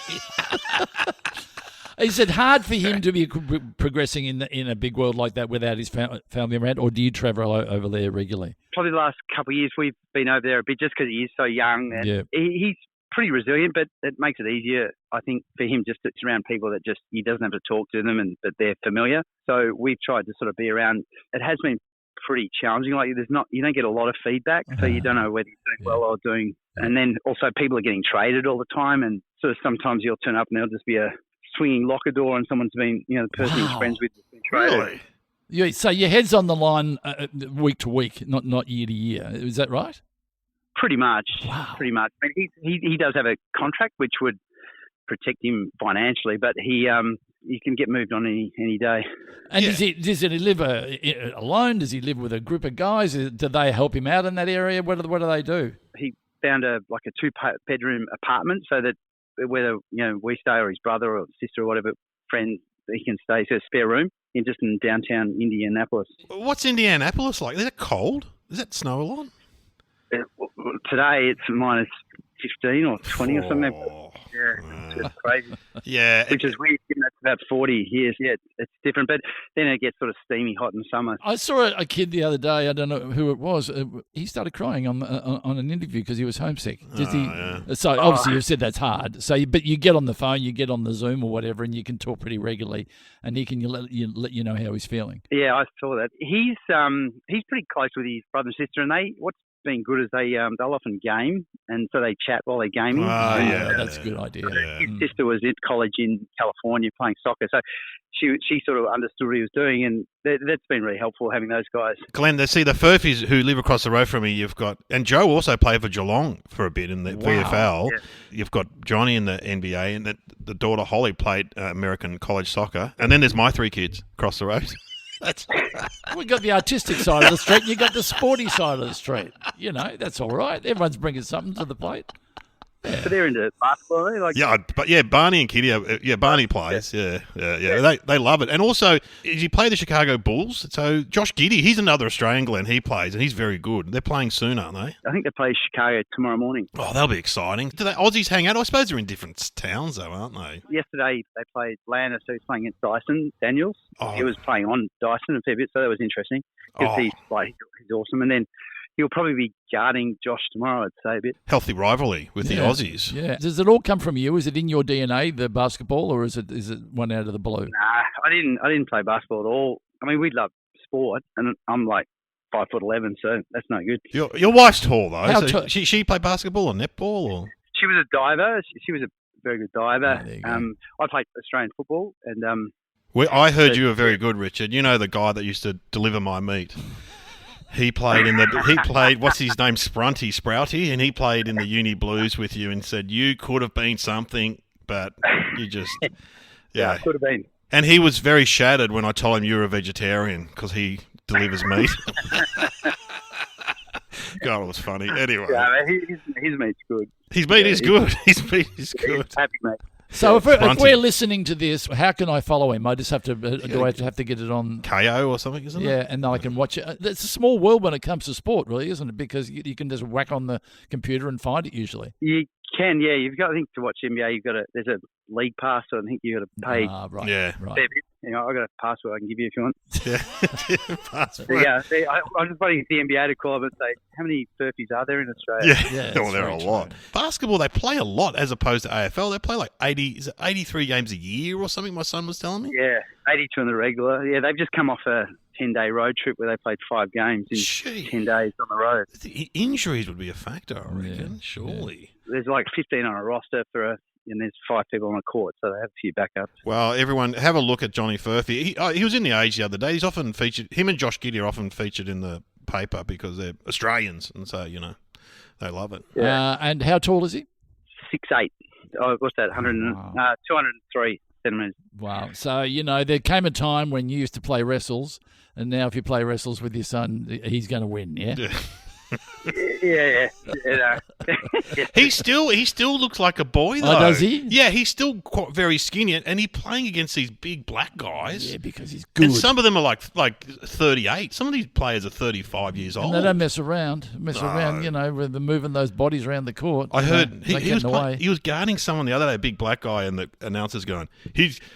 Is it hard for him to be progressing in a big world like that without his family around, or do you travel over there regularly? Probably the last couple of years we've been over there a bit just because he is so young. And he's pretty resilient, but it makes it easier, I think, for him just to surround people that just he doesn't have to talk to them, but they're familiar. So we've tried to sort of be around. It has been pretty challenging. Like you don't get a lot of feedback, so you don't know whether you're doing well or doing. And then also people are getting traded all the time, and sort of sometimes you'll turn up and there'll just be a swinging locker door and someone's been, the person he's friends with has been traded. Really? Yeah, so your head's on the line week to week, not year to year. Is that right? Pretty much. Wow. Pretty much. I mean, he does have a contract which would protect him financially, but he can get moved on any day. And does he live alone? Does he live with a group of guys? Do they help him out in that area? What do they do? He found a 2-bedroom apartment so that whether we stay or his brother or sister or whatever friend, he can stay. So a spare room in downtown Indianapolis. What's Indianapolis like? Is it cold? Is that snow a lot? Today it's minus 15 or 20 or something. Yeah, it's crazy. Yeah. Which is weird, given it's about 40 years. Yeah, it's different. But then it gets sort of steamy hot in summer. I saw a kid the other day, I don't know who it was, he started crying on an interview because he was homesick. So obviously you said that's hard. But you get on the phone, you get on the Zoom or whatever, and you can talk pretty regularly, and he can let you know how he's feeling. Yeah, I saw that. He's pretty close with his brother and sister, and what's been good is they'll often game, and so they chat while they're gaming. That's a good idea. His sister was at college in California playing soccer, so she sort of understood what he was doing, and that's been really helpful having those guys. Glenn, the Furfies who live across the road from me, you've got, and Joe also played for Geelong for a bit in the VFL. Yeah. You've got Johnny in the NBA, and the daughter Holly played American college soccer, and then there's my 3 kids across the road. We got the artistic side of the street, and you got the sporty side of the street. That's all right. Everyone's bringing something to the plate. Yeah. But they're into basketball, Barney and Kitty. Barney plays. Yeah. They love it. And also, you play the Chicago Bulls. So Josh Giddey, he's another Australian, Glenn. He plays, and he's very good. They're playing soon, aren't they? I think they play Chicago tomorrow morning. Oh, that'll be exciting. Do the Aussies hang out? I suppose they're in different towns, though, aren't they? Yesterday they played Landis, who's playing against Dyson Daniels. Oh. He was playing on Dyson a fair bit, so that was interesting. He's awesome. And then he'll probably be guarding Josh tomorrow, I'd say, a bit. Healthy rivalry with the Aussies. Yeah. Does it all come from you? Is it in your DNA, the basketball, or is it one out of the blue? Nah, I didn't play basketball at all. I mean, we love sport, and I'm like 5'11", so that's no good. Your wife's tall, though. She played basketball or netball? Or? She was a diver. She was a very good diver. I played Australian football, and I heard you were very good, Richard. You know the guy that used to deliver my meat. He played what's his name, Sprouty, and he played in the Uni Blues with you and said you could have been something, but you just yeah, could have been. And he was very shattered when I told him you were a vegetarian because he delivers meat. God, it was funny. Anyway, his meat's good. His meat is good. His meat is good. Happy mate. So if we're listening to this, how can I follow him? I just have to. Do I have to get it on KO or something? Isn't it? Yeah, and then I can watch it. It's a small world when it comes to sport, really, isn't it? Because you can just whack on the computer and find it usually. You can, yeah. You've got, I think, to watch NBA, there's a league pass, so I think you've got to pay. Right. Yeah. Right. I've got a password I can give you if you want. Yeah. Password. I'm just waiting for the NBA to call up and say, how many Furfies are there in Australia? Yeah. Well, there are a lot. Basketball, they play a lot as opposed to AFL. They play like 83 games a year or something, my son was telling me? Yeah, 82 in the regular. Yeah, they've just come off a 10-day road trip where they played 5 games in 10 days on the road. The injuries would be a factor, I reckon, surely. There's like 15 on a roster and there's 5 people on the court, so they have a few backups. Well, everyone, have a look at Johnny Furphy. He was in the Age the other day. He's often featured. Him and Josh Giddey are often featured in the paper because they're Australians, and so they love it. Yeah. And how tall is he? 6'8". What's that? 203 centimeters. Wow. So there came a time when you used to play wrestles, and now if you play wrestles with your son, he's going to win. Yeah. Yeah. He still looks like a boy, though. Oh, does he? Yeah, he's still quite very skinny, and he's playing against these big black guys. Yeah, because he's good. And some of them are like 38. Some of these players are 35 years old. And they don't mess around, you know, with the moving those bodies around the court. I heard he was guarding someone the other day, a big black guy, and the announcer's going,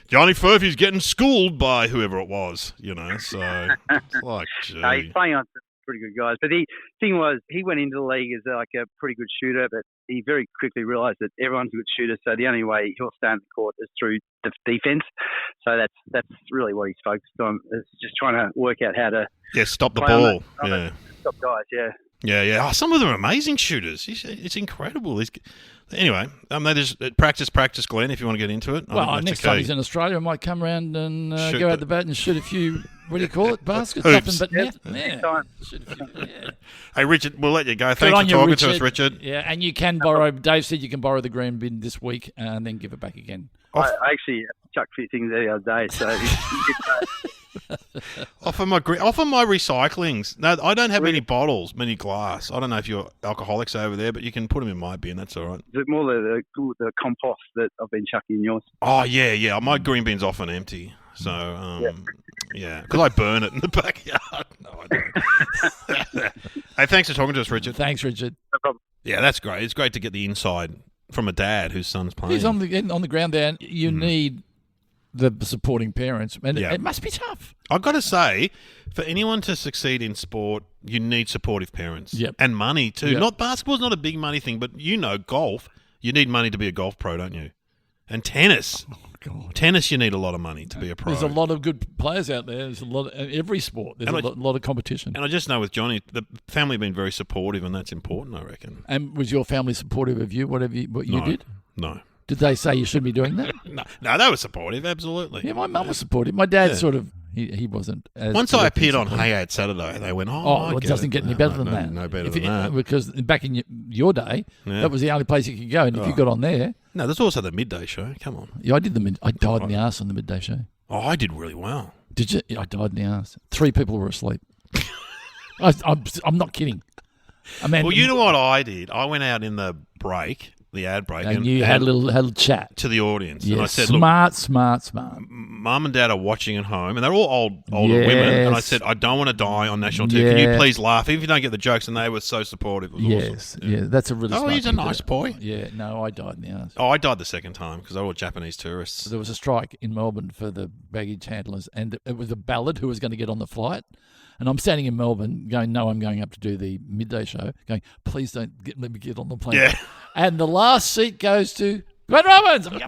Johnny Furphy's getting schooled by whoever it was, you know. So it's like, gee. He's playing on some pretty good guys. But the thing was, he went into the league as like a pretty good shooter, but he very quickly realised that everyone's a good shooter, so the only way he'll stay on the court is through defence. So that's really what he's focused on. It's just trying to work out how to stop the ball. Stop guys, Yeah. Oh, some of them are amazing shooters. It's incredible. Anyway, there's practice, Glenn, if you want to get into it. Well, next time he's in Australia, I might come around and go out the bat and shoot a few, what do you call it, baskets? Hoops. Nothing but net. Yeah. Shoot a few, yeah. Hey, Richard, we'll let you go. Thanks for talking to us, Richard. Yeah, and you can borrow, Dave said you can borrow the green bin this week and then give it back again. I actually chucked a few things the other day, so... Offer my recyclings. No, I don't have many bottles, many glass. I don't know if you're alcoholics over there, but you can put them in my bin. That's all right. Is it more the compost that I've been chucking in yours? Oh, yeah. My green bin's often empty. So, yeah, because I burn it in the backyard. No, I don't. Hey, thanks for talking to us, Richard. Thanks, Richard. No problem. Yeah, that's great. It's great to get the inside from a dad whose son's playing. He's on the ground there, and you need the supporting parents, and it must be tough. I've got to say, for anyone to succeed in sport, you need supportive parents. Yep. And money too. Yep. Basketball's not a big money thing, but golf, you need money to be a golf pro, don't you? And tennis. Oh, God. Tennis, you need a lot of money to be a pro. There's a lot of good players out there. There's a lot in every sport. There's a lot of competition. And I just know with Johnny, the family have been very supportive, and that's important, I reckon. And was your family supportive of you, what you did? No. Did they say you shouldn't be doing that? No, they were supportive, absolutely. Yeah, my mum was supportive. My dad sort of, he wasn't. Once I appeared on Hey Ad Saturday, they went, it doesn't get any better than that. No better than that. Because back in your day, that was the only place you could go. And if you got on there... No, there's also the midday show. Come on. Yeah, I did I died in the arse on the midday show. Oh, I did really well. Did you? I died in the arse. 3 people were asleep. I'm not kidding. I mean, well, you know what I did? I went out in the break, the ad break, and you had a little chat to the audience. Yes. And I said, smart. Mum and Dad are watching at home, and they're all older women. And I said, I don't want to die on national TV. Can you please laugh, even if you don't get the jokes? And they were so supportive. It was awesome. Yeah, that's a really smart he's a nice boy. Yeah, no, I died in the arse. Oh, I died the second time because they were all Japanese tourists. There was a strike in Melbourne for the baggage handlers, and it was a ballad who was going to get on the flight. And I'm standing in Melbourne going, no, I'm going up to do the midday show, going, please don't let me get on the plane. Yeah. And the last seat goes to Glenn Robbins. I'm like,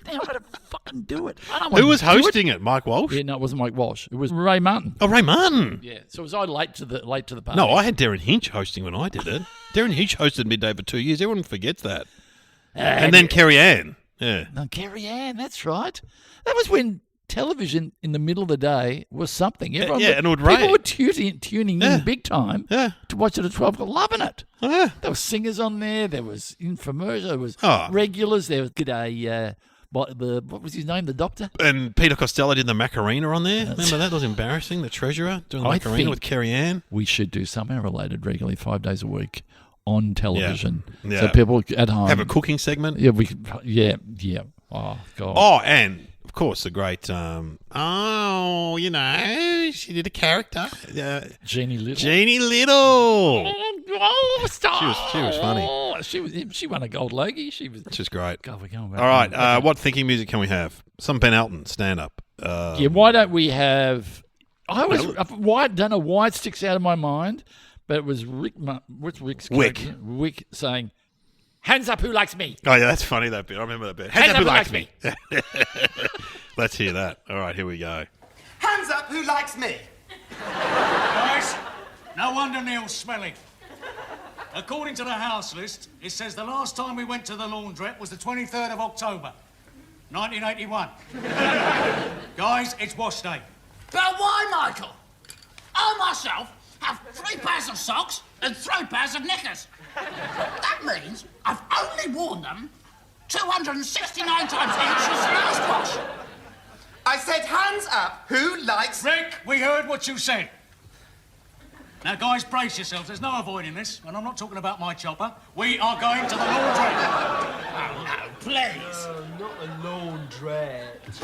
I'm going to fucking do it. Who was hosting it? Mike Walsh? Yeah, no, it wasn't Mike Walsh. It was Ray Martin. Oh, Ray Martin. Yeah. So was I late to the party? No, I had Darren Hinch hosting when I did it. Darren Hinch hosted midday for 2 years. Everyone forgets that. And then Kerry Ann. Yeah. No, Kerry Ann, that's right. That was when television in the middle of the day was something. Everyone and it would rain. People were tuning in big time to watch it at 12 o'clock, loving it. Yeah. There were singers on there. There was infomercial. There was regulars. There was what was his name? The doctor? And Peter Costello did the Macarena on there. Remember that? That was embarrassing. The treasurer doing the Macarena with Kerry Ann. We should do Somehow Related regularly 5 days a week on television. Yeah. So people at home. Have a cooking segment. Yeah, we could. Yeah. Oh, God. Oh, and... Of course, the great, she did a character. Jeannie Little. Jeannie Little. Oh, stop. She was funny. She won a gold Logie. She was great. God, we're going back. All right, what thinking music can we have? Some Ben Elton, stand-up. Why don't we have... I don't know why it sticks out of my mind, but it was what's Rick's character? Wick saying... Hands up, who likes me? Oh, yeah, that's funny, that bit. I remember that bit. Hands up, who likes me? Let's hear that. All right, here we go. Hands up, who likes me? Guys, no wonder Neil's smelling. According to the house list, it says the last time we went to the laundrette was the 23rd of October, 1981. Guys, it's wash day. But why, Michael? I myself have 3 pairs of socks and 3 pairs of knickers. That means I've only worn them 269 times each since the last wash. I said hands up, who likes... Rick, we heard what you said. Now, guys, brace yourselves. There's no avoiding this, and I'm not talking about my chopper. We are going to the laundrette. Oh, no, please. Not a laundrette.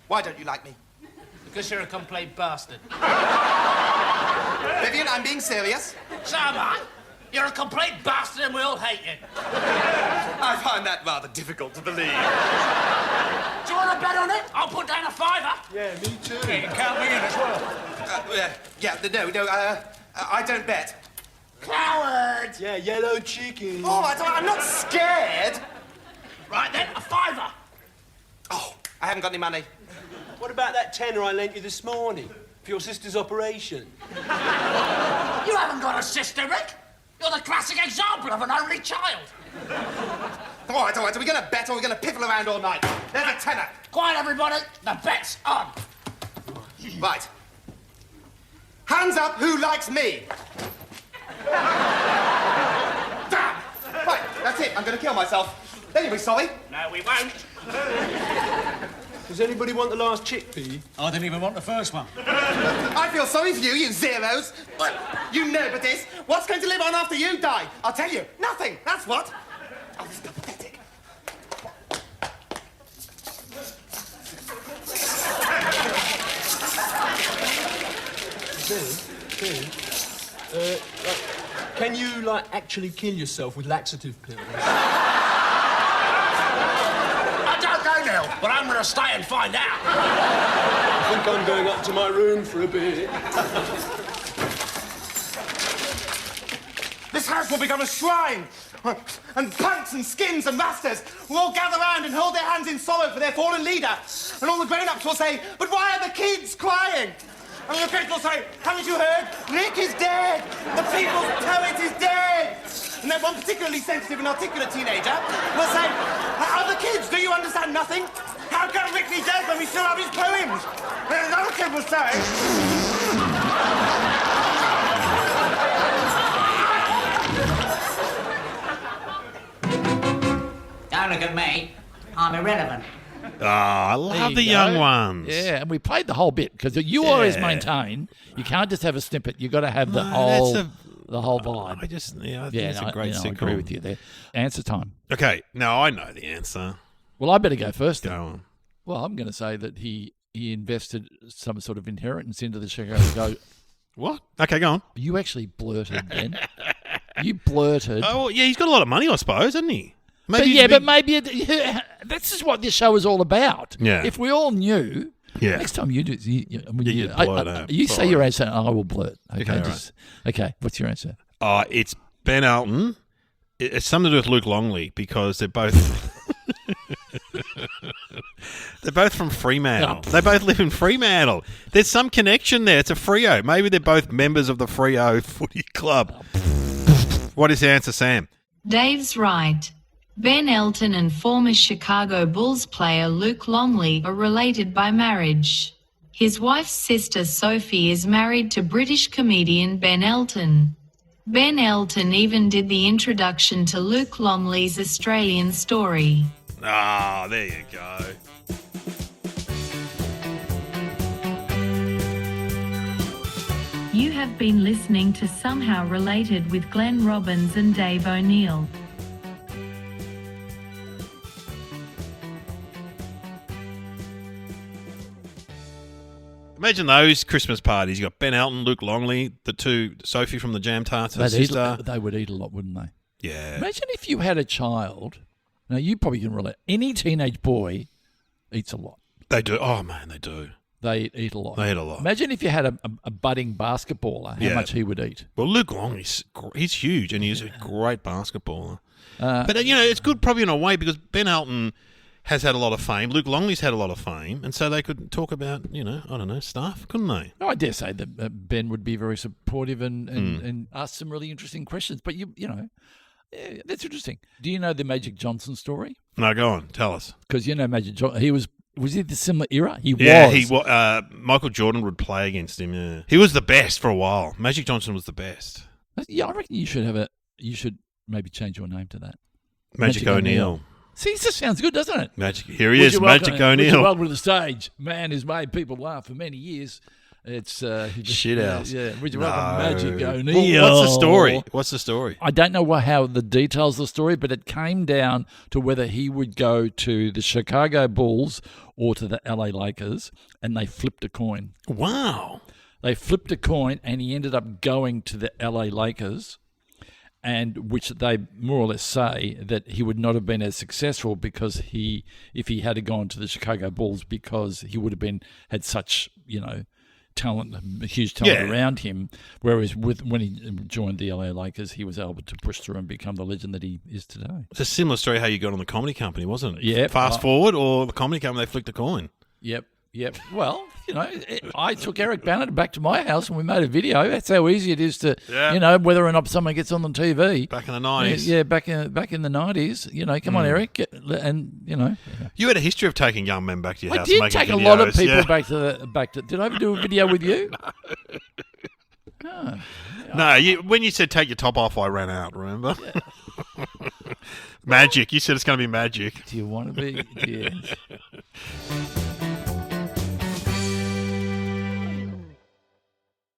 Why don't you like me? Because you're a complete bastard. Vivian, I'm being serious. So am I. You're a complete bastard and we all hate you. I find that rather difficult to believe. Do you want to bet on it? I'll put down a fiver. Yeah, me too. Yeah, you can count me in as well. I don't bet. Coward. Yeah, yellow chicken. Oh, I'm not scared. Right then, a fiver. Oh, I haven't got any money. What about that tenner I lent you this morning for your sister's operation? You haven't got a sister, Rick. You're the classic example of an only child. All right. Are we going to bet or are we going to piffle around all night? There's a tenner. Quiet, everybody. The bet's on. Right. Hands up who likes me. Damn. Right, that's it. I'm going to kill myself. Then you'll be sorry. No, we won't. Does anybody want the last chickpea? I didn't even want the first one. I feel sorry for you, you zeros. Well, you nobody's. What's going to live on after you die? I'll tell you. Nothing. That's what. Oh, this is pathetic. Ben, can you, actually kill yourself with laxative pills? I don't know, Neil, but I'm going to stay and find out. I think I'm going up to my room for a bit. This house will become a shrine. And punks and skins and masters will all gather round and hold their hands in sorrow for their fallen leader. And all the grown-ups will say, but why are the kids crying? And the kids will say, haven't you heard? Rick is dead. The people's poet is dead. And then one particularly sensitive and articulate teenager will say, other kids, do you understand nothing? How can Rick be dead when we still have his poems? And another kid will say... Don't look at me. I'm irrelevant. Oh, I love the young ones. Yeah, and we played the whole bit because you always maintain you can't just have a snippet. You got to have the No, whole that's the whole vibe. I think it's a great I sitcom. agree with you there. Answer time. Okay, now I know the answer. Well, I better go first. Go Then. on. Well, I'm going to say that he invested some sort of inheritance into the Chicago Go. What? Okay, go on. You actually blurted, Ben. You blurted. Oh, well, yeah, he's got a lot of money, I suppose, hasn't he? But maybe this is what this show is all about. Yeah. If we all knew, next time you do, you blurt out. you say your answer, and I will blurt. Okay, Okay, okay. What's your answer? It's Ben Elton. It's something to do with Luke Longley because they're both they're both from Fremantle. Oh. They both live in Fremantle. There's some connection there. It's a Freo. Maybe they're both members of the Freo Footy Club. What is the answer, Sam? Dave's right. Ben Elton and former Chicago Bulls player Luke Longley are related by marriage. His wife's sister Sophie is married to British comedian Ben Elton. Ben Elton even did the introduction to Luke Longley's Australian Story. Ah, there you go. You have been listening to Somehow Related with Glenn Robbins and Dave O'Neill. Imagine those Christmas parties. You got Ben Elton, Luke Longley, the two, Sophie from the Jam Tarts, her sister. They would eat a lot, wouldn't they? Yeah. Imagine if you had a child. Now, you probably can relate. Any teenage boy eats a lot. They do. Oh, man, they do. They eat a lot. They eat a lot. Imagine if you had a budding basketballer, how much he would eat. Well, Luke Longley's he's huge and he's a great basketballer. But, it's good probably in a way because Ben Elton has had a lot of fame. Luke Longley's had a lot of fame. And so they could talk about, I don't know, stuff, couldn't they? No, I dare say that Ben would be very supportive and ask some really interesting questions. But, yeah, that's interesting. Do you know the Magic Johnson story? No, go on. Tell us. Because Magic Johnson, he was he the similar era? He was. Michael Jordan would play against him, yeah. He was the best for a while. Magic Johnson was the best. Yeah, I reckon you should maybe change your name to that. Magic O'Neill. See, this sounds good, doesn't it? Here he is, Magic O'Neill. Welcome to the stage. Man who's made people laugh for many years. It's Shit house. Yeah, would you rather Magic O'Neill? Well, what's the story? I don't know how the details of the story, but it came down to whether he would go to the Chicago Bulls or to the LA Lakers, and they flipped a coin. Wow. They flipped a coin, and he ended up going to the LA Lakers, and which they more or less say that he would not have been as successful because if he had gone to the Chicago Bulls, because he would have had such, talent, huge talent around him. Whereas when he joined the LA Lakers, he was able to push through and become the legend that he is today. It's a similar story how you got on the comedy company, wasn't it? Yeah. Fast forward, or the comedy company, they flicked a coin. Yep. Well, I took Eric Bannett back to my house and we made a video. That's how easy it is to, whether or not someone gets on the TV. Back in the 90s. Yeah, back in the 90s. Come on, Eric. You had a history of taking young men back to your house. I did and take making a lot of videos, people back to. Did I ever do a video with you? No, when you said take your top off, I ran out, remember? Magic. You said it's going to be magic. Do you want to be? Yeah.